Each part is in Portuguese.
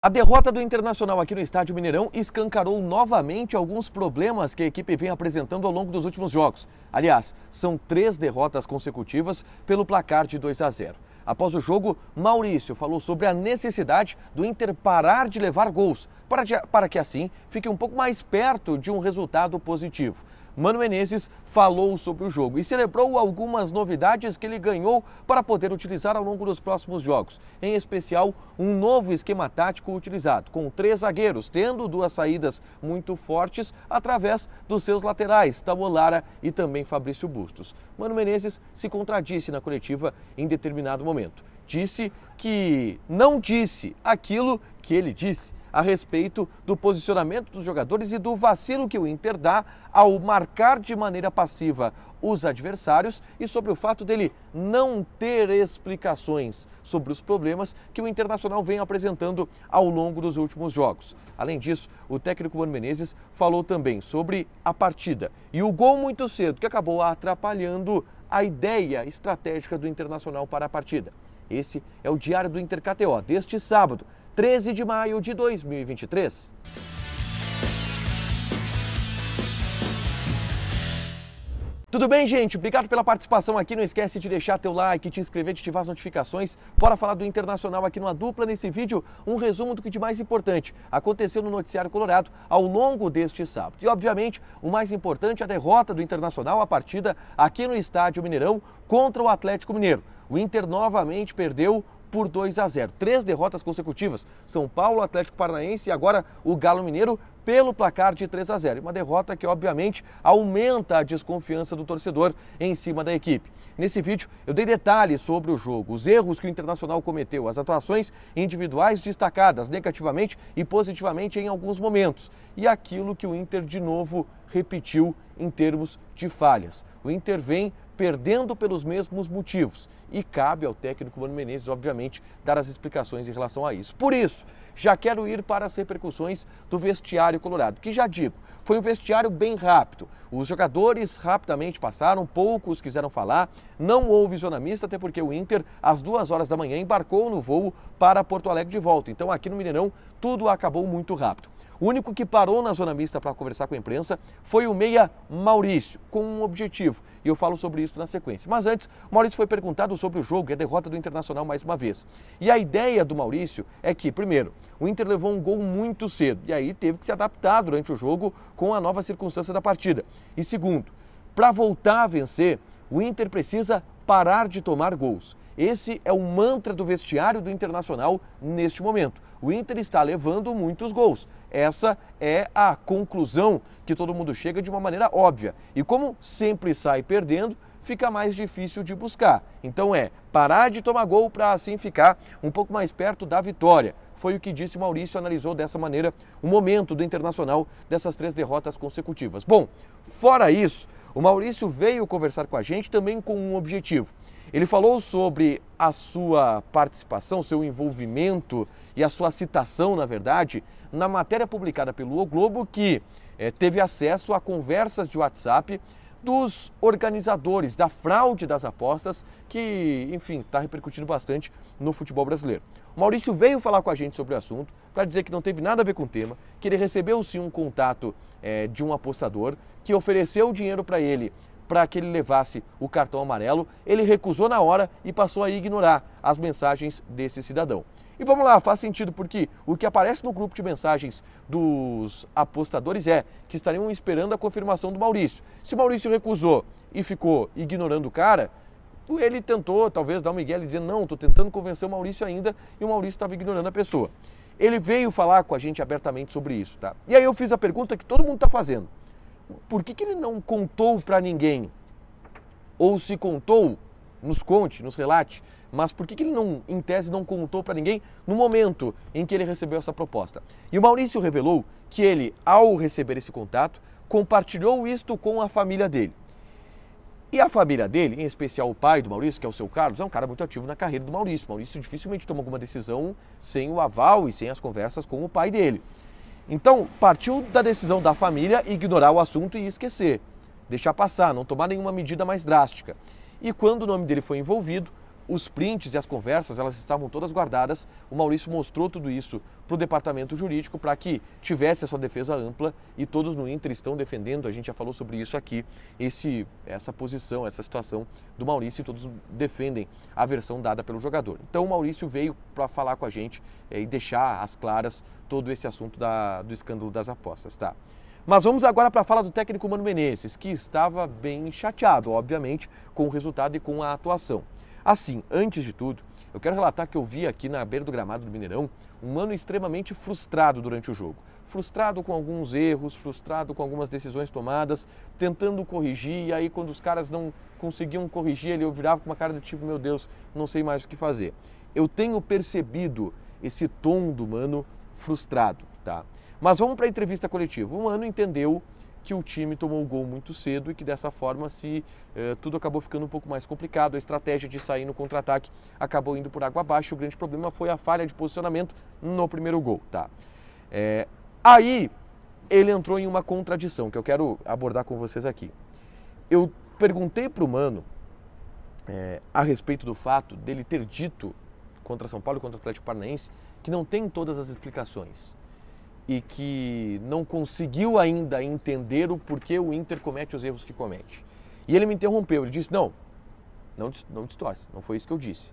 A derrota do Internacional aqui no Estádio Mineirão escancarou novamente alguns problemas que a equipe vem apresentando ao longo dos últimos jogos. Aliás, são 3 derrotas consecutivas pelo placar de 2-0. Após o jogo, Maurício falou sobre a necessidade do Inter parar de levar gols, para que assim fique um pouco mais perto de um resultado positivo. Mano Menezes falou sobre o jogo e celebrou algumas novidades que ele ganhou para poder utilizar ao longo dos próximos jogos. Em especial, um novo esquema tático utilizado, com 3 zagueiros, tendo 2 saídas muito fortes através dos seus laterais, Tavolara e também Fabrício Bustos. Mano Menezes se contradisse na coletiva em determinado momento. Disse que não disse aquilo que ele disse a respeito do posicionamento dos jogadores e do vacilo que o Inter dá ao marcar de maneira passiva os adversários e sobre o fato dele não ter explicações sobre os problemas que o Internacional vem apresentando ao longo dos últimos jogos. Além disso, o técnico Mano Menezes falou também sobre a partida e o gol muito cedo que acabou atrapalhando a ideia estratégica do Internacional para a partida. Esse é o Diário do Inter KTO deste sábado, 13 de maio de 2023. Tudo bem, gente? Obrigado pela participação aqui. Não esquece de deixar teu like, te inscrever, de ativar as notificações. Bora falar do Internacional aqui numa dupla nesse vídeo. Um resumo do que de mais importante aconteceu no noticiário colorado ao longo deste sábado. E, obviamente, o mais importante, a derrota do Internacional, a partida aqui no Estádio Mineirão contra o Atlético Mineiro. O Inter novamente perdeu por 2-0. 3 derrotas consecutivas. São Paulo, Atlético Paranaense e agora o Galo Mineiro pelo placar de 3-0. Uma derrota que, obviamente, aumenta a desconfiança do torcedor em cima da equipe. Nesse vídeo, eu dei detalhes sobre o jogo, os erros que o Internacional cometeu, as atuações individuais destacadas negativamente e positivamente em alguns momentos. E aquilo que o Inter, de novo, repetiu em termos de falhas. O Inter vem perdendo pelos mesmos motivos e cabe ao técnico Mano Menezes, obviamente, dar as explicações em relação a isso. Por isso, já quero ir para as repercussões do vestiário colorado, que já digo, foi um vestiário bem rápido. Os jogadores rapidamente passaram, poucos quiseram falar, não houve zona mista, até porque o Inter, às 2 horas da manhã, embarcou no voo para Porto Alegre de volta. Então, aqui no Mineirão, tudo acabou muito rápido. O único que parou na zona mista para conversar com a imprensa foi o meia Maurício, com um objetivo. E eu falo sobre isso na sequência. Mas antes, o Maurício foi perguntado sobre o jogo e a derrota do Internacional mais uma vez. E a ideia do Maurício é que, primeiro, o Inter levou um gol muito cedo. E aí teve que se adaptar durante o jogo com a nova circunstância da partida. E segundo, para voltar a vencer, o Inter precisa parar de tomar gols. Esse é o mantra do vestiário do Internacional neste momento. O Inter está levando muitos gols. Essa é a conclusão que todo mundo chega de uma maneira óbvia. E como sempre sai perdendo, fica mais difícil de buscar. Então parar de tomar gol para assim ficar um pouco mais perto da vitória. Foi o que disse Maurício, analisou dessa maneira o momento do Internacional dessas 3 derrotas consecutivas. Bom, fora isso, o Maurício veio conversar com a gente também com um objetivo. Ele falou sobre a sua participação, seu envolvimento e a sua citação, na verdade, na matéria publicada pelo O Globo, que teve acesso a conversas de WhatsApp dos organizadores da fraude das apostas, que, enfim, está repercutindo bastante no futebol brasileiro. O Maurício veio falar com a gente sobre o assunto, para dizer que não teve nada a ver com o tema, que ele recebeu sim um contato de um apostador, que ofereceu dinheiro para ele, para que ele levasse o cartão amarelo. Ele recusou na hora e passou a ignorar as mensagens desse cidadão. E vamos lá, faz sentido porque o que aparece no grupo de mensagens dos apostadores é que estariam esperando a confirmação do Maurício. Se o Maurício recusou e ficou ignorando o cara, ele tentou talvez dar um migué e dizer não, estou tentando convencer o Maurício ainda, e o Maurício estava ignorando a pessoa. Ele veio falar com a gente abertamente sobre isso, tá? E aí eu fiz a pergunta que todo mundo está fazendo. Por que ele não contou para ninguém? Ou se contou, nos conte, nos relate, mas por que ele não, em tese, não contou para ninguém no momento em que ele recebeu essa proposta? E o Maurício revelou que ele, ao receber esse contato, compartilhou isto com a família dele. E a família dele, em especial o pai do Maurício, que é o seu Carlos, é um cara muito ativo na carreira do Maurício. O Maurício dificilmente toma alguma decisão sem o aval e sem as conversas com o pai dele. Então, partiu da decisão da família ignorar o assunto e esquecer, deixar passar, não tomar nenhuma medida mais drástica. E quando o nome dele foi envolvido, os prints e as conversas, elas estavam todas guardadas. O Maurício mostrou tudo isso para o departamento jurídico para que tivesse a sua defesa ampla, e todos no Inter estão defendendo, a gente já falou sobre isso aqui, essa posição, essa situação do Maurício, e todos defendem a versão dada pelo jogador. Então o Maurício veio para falar com a gente e deixar às claras todo esse assunto do escândalo das apostas, tá? Mas vamos agora para a fala do técnico Mano Menezes, que estava bem chateado, obviamente, com o resultado e com a atuação. Assim, antes de tudo, eu quero relatar que eu vi aqui na beira do gramado do Mineirão um Mano extremamente frustrado durante o jogo. Frustrado com alguns erros, frustrado com algumas decisões tomadas, tentando corrigir, e aí quando os caras não conseguiam corrigir, ele virava com uma cara do tipo, meu Deus, não sei mais o que fazer. Eu tenho percebido esse tom do Mano frustrado, tá? Mas vamos para a entrevista coletiva. O Mano entendeu que o time tomou o gol muito cedo e que dessa forma tudo acabou ficando um pouco mais complicado. A estratégia de sair no contra-ataque acabou indo por água abaixo. O grande problema foi a falha de posicionamento no primeiro gol, tá? Aí ele entrou em uma contradição que eu quero abordar com vocês aqui. Eu perguntei para o Mano a respeito do fato dele ter dito contra São Paulo e contra o Atlético Paranaense que não tem todas as explicações e que não conseguiu ainda entender o porquê o Inter comete os erros que comete. E ele me interrompeu, ele disse, não distorce, não foi isso que eu disse.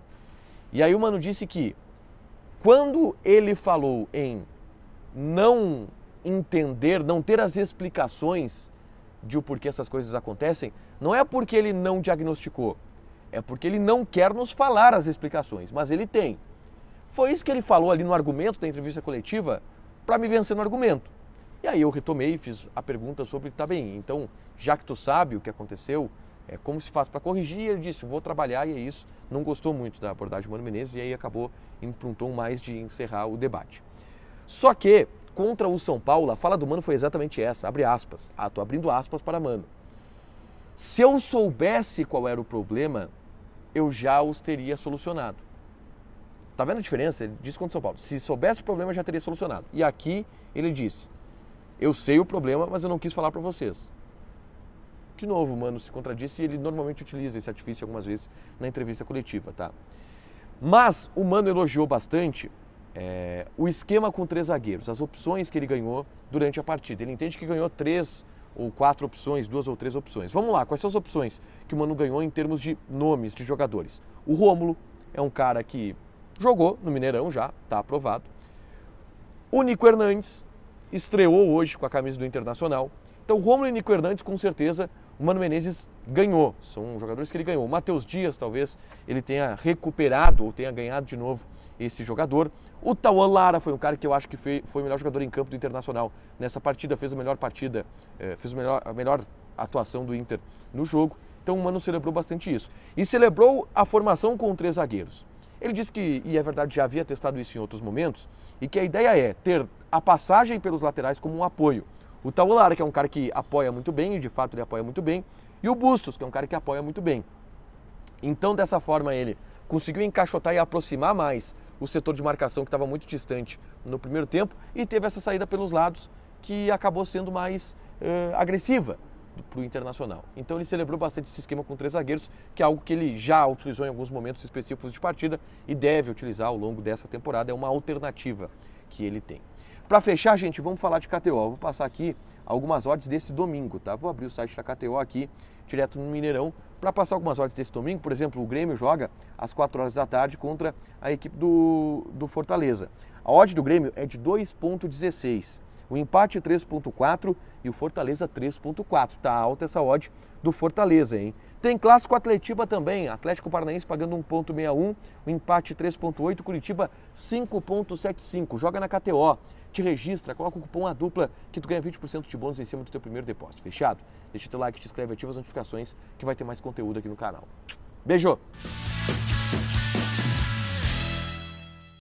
E aí o Mano disse que quando ele falou em não entender, não ter as explicações de o porquê essas coisas acontecem, não é porque ele não diagnosticou, é porque ele não quer nos falar as explicações, mas ele tem. Foi isso que ele falou ali no argumento da entrevista coletiva, para me vencer no argumento. E aí eu retomei e fiz a pergunta sobre, tá bem, então, já que tu sabe o que aconteceu, como se faz para corrigir? E ele disse, vou trabalhar, e é isso. Não gostou muito da abordagem do Mano Menezes, e aí acabou indo para um tom mais de encerrar o debate. Só que, contra o São Paulo, a fala do Mano foi exatamente essa, abre aspas. Tô abrindo aspas para Mano. Se eu soubesse qual era o problema, eu já os teria solucionado. Tá vendo a diferença? Ele disse contra o São Paulo. Se soubesse o problema, já teria solucionado. E aqui ele disse, eu sei o problema, mas eu não quis falar para vocês. De novo, o Mano se contradisse, e ele normalmente utiliza esse artifício algumas vezes na entrevista coletiva, tá? Mas o Mano elogiou bastante o esquema com 3 zagueiros, as opções que ele ganhou durante a partida. Ele entende que ganhou 3 ou 4 opções, 2 ou 3 opções. Vamos lá, quais são as opções que o Mano ganhou em termos de nomes de jogadores? O Rômulo é um cara que jogou no Mineirão já, está aprovado. O Nico Hernandes estreou hoje com a camisa do Internacional. Então, Rômulo e Nico Hernandes, com certeza, o Mano Menezes ganhou. São jogadores que ele ganhou. O Matheus Dias, talvez, ele tenha recuperado ou tenha ganhado de novo esse jogador. O Tauan Lara foi um cara que eu acho que foi o melhor jogador em campo do Internacional nessa partida. Fez a melhor partida, fez a melhor atuação do Inter no jogo. Então, o Mano celebrou bastante isso. E celebrou a formação com 3 zagueiros. Ele disse que, e é verdade, já havia testado isso em outros momentos, e que a ideia é ter a passagem pelos laterais como um apoio. O Tauan Lara, que é um cara que apoia muito bem, e de fato ele apoia muito bem, e o Bustos, que é um cara que apoia muito bem. Então, dessa forma, ele conseguiu encaixotar e aproximar mais o setor de marcação, que estava muito distante no primeiro tempo, e teve essa saída pelos lados, que acabou sendo mais agressiva para o Internacional. Então ele celebrou bastante esse esquema com 3 zagueiros, que é algo que ele já utilizou em alguns momentos específicos de partida e deve utilizar ao longo dessa temporada. É uma alternativa que ele tem. Para fechar, gente, vamos falar de KTO. Eu vou passar aqui algumas odds desse domingo, tá? Vou abrir o site da KTO aqui, direto no Mineirão, para passar algumas odds desse domingo. Por exemplo, o Grêmio joga às 4 horas da tarde contra a equipe do Fortaleza. A odd do Grêmio é de 2,16. O empate 3,4 e o Fortaleza 3,4. Tá alta essa odd do Fortaleza, hein? Tem clássico Atletiba também, Atlético Paranaense pagando 1,61, o empate 3,8, Curitiba 5,75. Joga na KTO, te registra, coloca o cupom A Dupla que tu ganha 20% de bônus em cima do teu primeiro depósito. Fechado? Deixa teu like, te inscreve, ativa as notificações que vai ter mais conteúdo aqui no canal. Beijo!